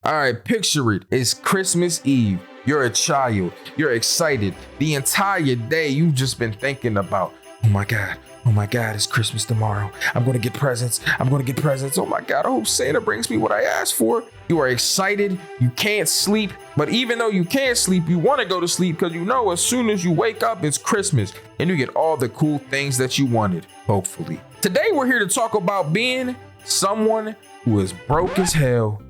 All right, picture it. It's Christmas Eve. You're a child. You're excited. The entire day you've just been thinking about, oh my God, it's Christmas tomorrow. I'm going to get presents. Oh my God, I hope Santa brings me what I asked for. You are excited. You can't sleep. But even though you can't sleep, you want to go to sleep because you know as soon as you wake up, it's Christmas and you get all the cool things that you wanted, hopefully. Today, we're here to talk about being someone who is broke as hell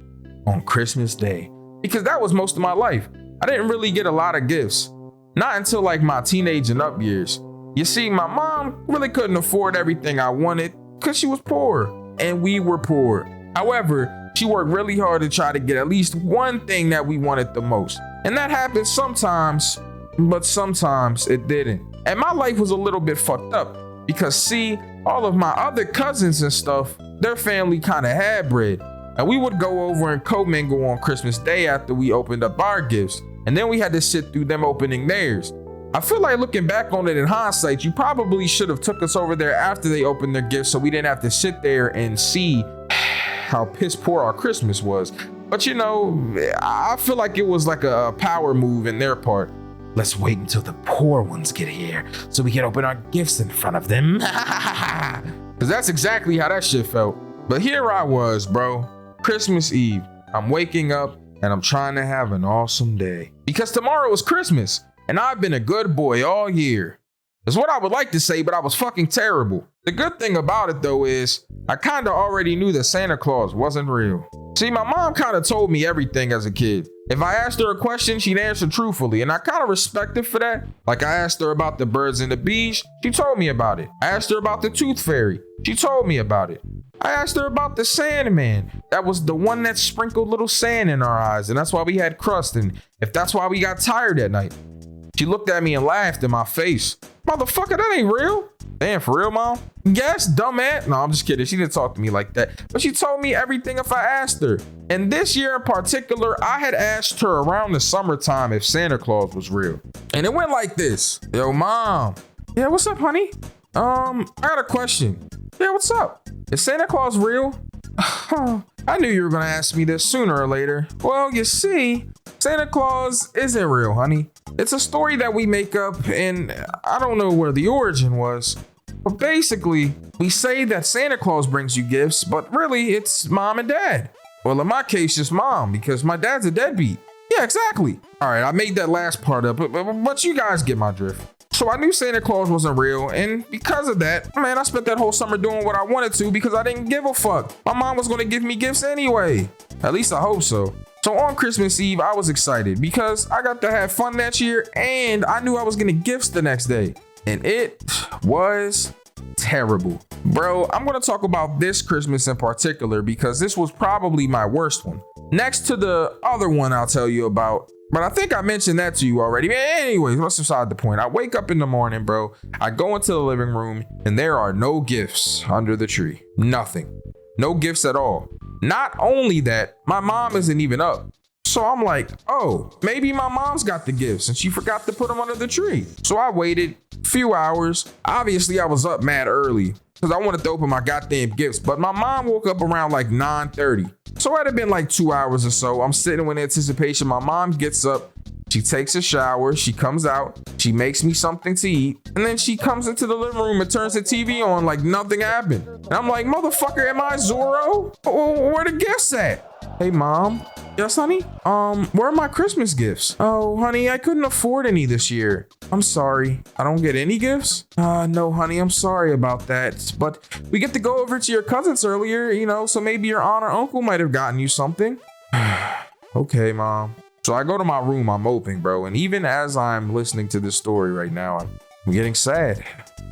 on Christmas Day, because that was most of my life. I didn't really get a lot of gifts, not until like my teenage and up years. You see, my mom really couldn't afford everything I wanted because she was poor and we were poor. However, she worked really hard to try to get at least one thing that we wanted the most. And that happened sometimes, but sometimes it didn't. And my life was a little bit fucked up because see, all of my other cousins and stuff, their family kind of had bread. And we would go over and commingle on Christmas Day after we opened up our gifts. And then we had to sit through them opening theirs. I feel like looking back on it in hindsight, you probably should have took us over there after they opened their gifts so we didn't have to sit there and see how piss poor our Christmas was. But you know, I feel like it was like a power move in their part. Let's wait until the poor ones get here so we can open our gifts in front of them. Because that's exactly how that shit felt. But here I was, bro. Christmas Eve. I'm waking up and I'm trying to have an awesome day. Because tomorrow is Christmas and I've been a good boy all year. That's what I would like to say, but I was fucking terrible. The good thing about it though is I kind of already knew that Santa Claus wasn't real. See, my mom kind of told me everything as a kid. If I asked her a question, she'd answer truthfully, and I kind of respect her for that. Like I asked her about the birds and the bees, she told me about it. I asked her about the tooth fairy, she told me about it. I asked her about the Sandman. That was the one that sprinkled little sand in our eyes, and that's why we had crust, and if that's why we got tired at night. She looked at me and laughed in my face. Motherfucker, that ain't real. Damn, for real, mom? Yes, dumbass. No, I'm just kidding. She didn't talk to me like that. But she told me everything if I asked her. And this year in particular, I had asked her around the summertime if Santa Claus was real. And it went like this. Yo, mom. Yeah, what's up, honey? I got a question. Yeah, what's up? Is Santa Claus real? I knew you were going to ask me this sooner or later. Well, you see, Santa Claus isn't real, honey. It's a story that we make up, and I don't know where the origin was. But basically, we say that Santa Claus brings you gifts, but really, it's mom and dad. Well, in my case, just mom, because my dad's a deadbeat. Yeah, exactly. All right, I made that last part up, but you guys get my drift. So I knew Santa Claus wasn't real, and because of that, man, I spent that whole summer doing what I wanted to because I didn't give a fuck. My mom was gonna give me gifts anyway. At least I hope so. So on Christmas Eve, I was excited because I got to have fun that year, and I knew I was getting gifts the next day. And it was terrible. Bro, I'm gonna talk about this Christmas in particular because this was probably my worst one. Next to the other one I'll tell you about, but I think I mentioned that to you already. Anyways, let's decide the point. I wake up in the morning, bro. I go into the living room and there are no gifts under the tree. Nothing. No gifts at all. Not only that, my mom isn't even up. So I'm like, oh, maybe my mom's got the gifts and she forgot to put them under the tree. So I waited a few hours. Obviously, I was up mad early because I wanted to open my goddamn gifts. But my mom woke up around like 9:30. So it had been like 2 hours or so. I'm sitting with anticipation. My mom gets up. She takes a shower. She comes out. She makes me something to eat. And then she comes into the living room and turns the TV on like nothing happened. And I'm like, motherfucker, am I Zorro? Where the gifts at? Hey, mom. Yes, honey? Where are my Christmas gifts? Oh, honey, I couldn't afford any this year. I'm sorry. I don't get any gifts? No, honey, I'm sorry about that. But we get to go over to your cousin's earlier, you know, so maybe your aunt or uncle might have gotten you something. Okay, mom. So I go to my room, I'm moping, bro. And even as I'm listening to this story right now, I'm getting sad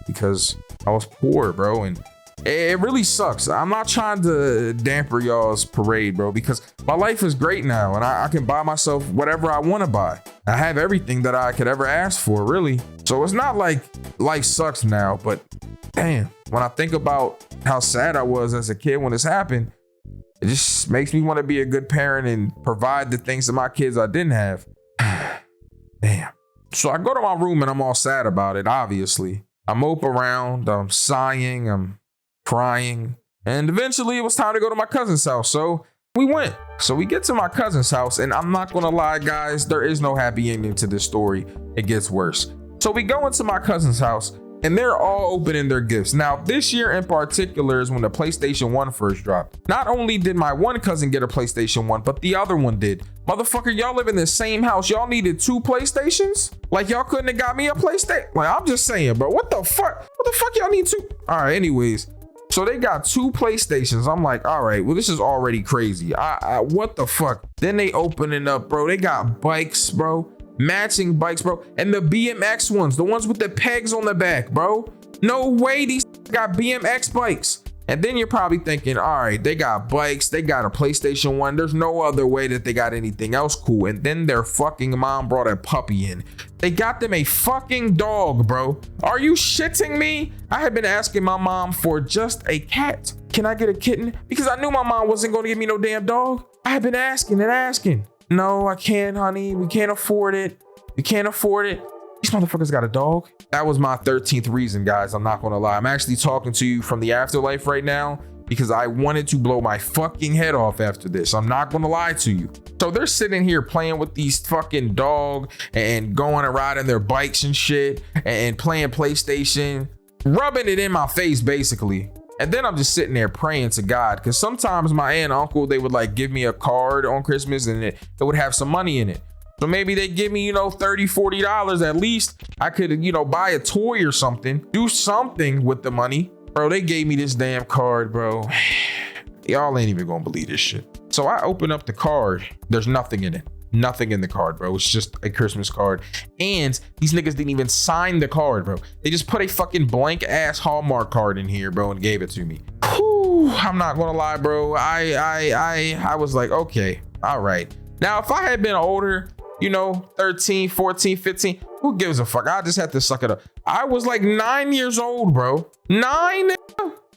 because I was poor, bro. And it really sucks. I'm not trying to damper y'all's parade, bro, because my life is great now and I can buy myself whatever I want to buy. I have everything that I could ever ask for, really. So it's not like life sucks now, but damn, when I think about how sad I was as a kid when this happened, it just makes me want to be a good parent and provide the things to my kids I didn't have. Damn. So I go to my room and I'm all sad about it, obviously. I mope around, I'm sighing, I'm crying, and eventually it was time to go to my cousin's house. So We went. So we get to my cousin's house, and I'm not gonna lie, guys, there is no happy ending to this story. It gets worse. So we go into my cousin's house, and they're all opening their gifts. Now, this year in particular is when the PlayStation 1 first dropped. Not only did my one cousin get a PlayStation 1, but the other one did. Motherfucker, y'all live in the same house. Y'all needed 2 PlayStations? Like, y'all couldn't have got me a PlayStation? Like, I'm just saying, bro, what the fuck? What the fuck y'all need 2? All right, anyways. So they got 2 PlayStations. I'm like, all right, well, this is already crazy. What the fuck? Then they opening up, bro. They got bikes, bro. Matching bikes, bro. And the BMX ones, the ones with the pegs on the back, bro. No way these got BMX bikes. And then you're probably thinking, all right, they got bikes, they got a PlayStation 1. There's no other way that they got anything else cool. And then their fucking mom brought a puppy in. They got them a fucking dog, bro. Are you shitting me? I had been asking my mom for just a cat. Can I get a kitten? Because I knew my mom wasn't going to give me no damn dog. I had been asking and asking. No, I can't, honey. We can't afford it. We can't afford it. These motherfuckers got a dog. That was my 13th reason, guys. I'm not gonna lie. I'm actually talking to you from the afterlife right now because I wanted to blow my fucking head off after this. I'm not gonna lie to you. So they're sitting here playing with these fucking dog and going and riding their bikes and shit and playing PlayStation, rubbing it in my face basically. And then I'm just sitting there praying to God, because sometimes my aunt and uncle, they would like give me a card on Christmas and it would have some money in it. So maybe they give me, $30, $40 at least. I could, buy a toy or something, do something with the money. Bro, they gave me this damn card, bro. Y'all ain't even gonna believe this shit. So I open up the card. There's nothing in it. Nothing in the card, bro. It's just a Christmas card. And these niggas didn't even sign the card, bro. They just put a fucking blank ass Hallmark card in here, bro, and gave it to me. Whew, I'm not gonna lie, bro. I was like, okay, all right. Now, if I had been older, 13, 14, 15, who gives a fuck? I just had to suck it up. I was like 9 years old, bro. 9?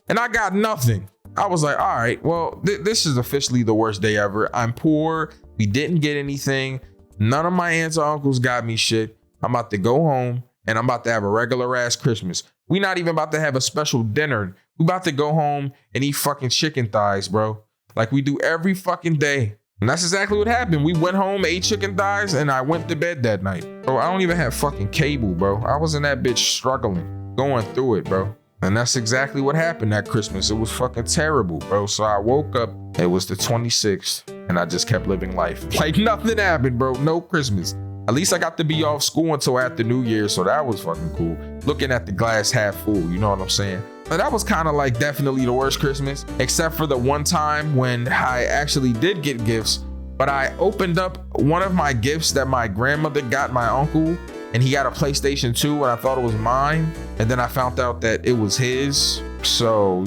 And I got nothing. I was like, all right, well, this is officially the worst day ever. I'm poor. We didn't get anything. None of my aunts or uncles got me shit. I'm about to go home and I'm about to have a regular ass Christmas. We not even about to have a special dinner. We about to go home and eat fucking chicken thighs, bro. Like we do every fucking day. And that's exactly what happened. We went home, ate chicken thighs, and I went to bed that night. Bro, I don't even have fucking cable, bro. I was in that bitch struggling, going through it, bro. And that's exactly what happened that Christmas. It was fucking terrible, bro. So I woke up, it was the 26th, and I just kept living life. Like nothing happened, bro. No Christmas. At least I got to be off school until after New Year's, so that was fucking cool. Looking at the glass half full, you know what I'm saying? But that was kind of like definitely the worst Christmas, except for the one time when I actually did get gifts, but I opened up one of my gifts that my grandmother got my uncle, and he got a PlayStation 2 and I thought it was mine. And then I found out that it was his. So,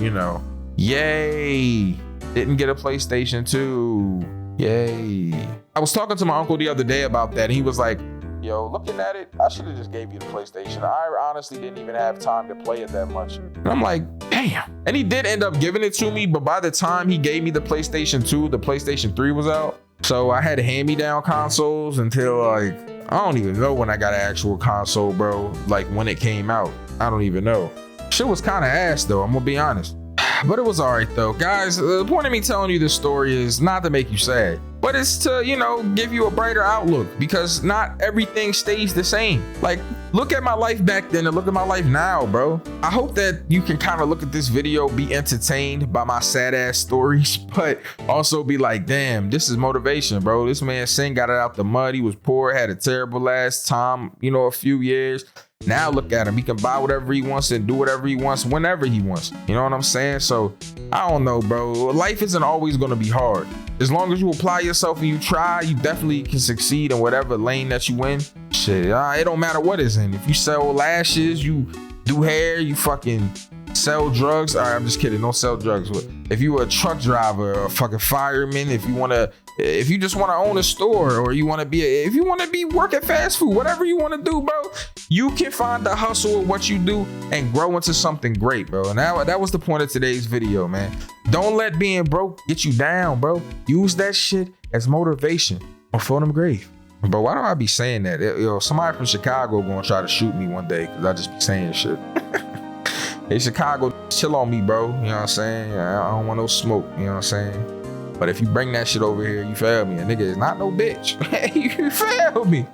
yay. Didn't get a PlayStation 2. Yay. I was talking to my uncle the other day about that, and he was like, yo, looking at it, I should have just gave you the PlayStation. I honestly didn't even have time to play it that much. And I'm like, damn. And he did end up giving it to me, but by the time he gave me the PlayStation 2, the PlayStation 3 was out. So I had hand-me-down consoles until I don't even know when I got an actual console, bro. Like when it came out, I don't even know. Shit was kind of ass though, I'm gonna be honest. But it was all right though. Guys, the point of me telling you this story is not to make you sad, but it's to, give you a brighter outlook, because not everything stays the same. Like, look at my life back then and look at my life now, bro. I hope that you can kind of look at this video, be entertained by my sad ass stories, but also be like, damn, this is motivation, bro. This man Sin got it out the mud. He was poor, had a terrible last time, a few years. Now look at him. He can buy whatever he wants and do whatever he wants whenever he wants. You know what I'm saying? So I don't know, bro. Life isn't always going to be hard. As long as you apply yourself and you try, you definitely can succeed in whatever lane that you in. Shit, it don't matter what it's in. If you sell lashes, you do hair, you fucking sell drugs. All right, I'm just kidding. Don't sell drugs. If you a truck driver or a fucking fireman, if you just want to own a store, or you want to be work at fast food, whatever you want to do, bro, you can find the hustle of what you do and grow into something great, bro. And that was the point of today's video, man. Don't let being broke get you down, bro. Use that shit as motivation or for them grave. But why do I be saying that? Somebody from Chicago gonna try to shoot me one day because I just be saying shit. Hey, Chicago, chill on me, bro. You know what I'm saying? I don't want no smoke. You know what I'm saying? But if you bring that shit over here, you feel me? A nigga is not no bitch. You feel me?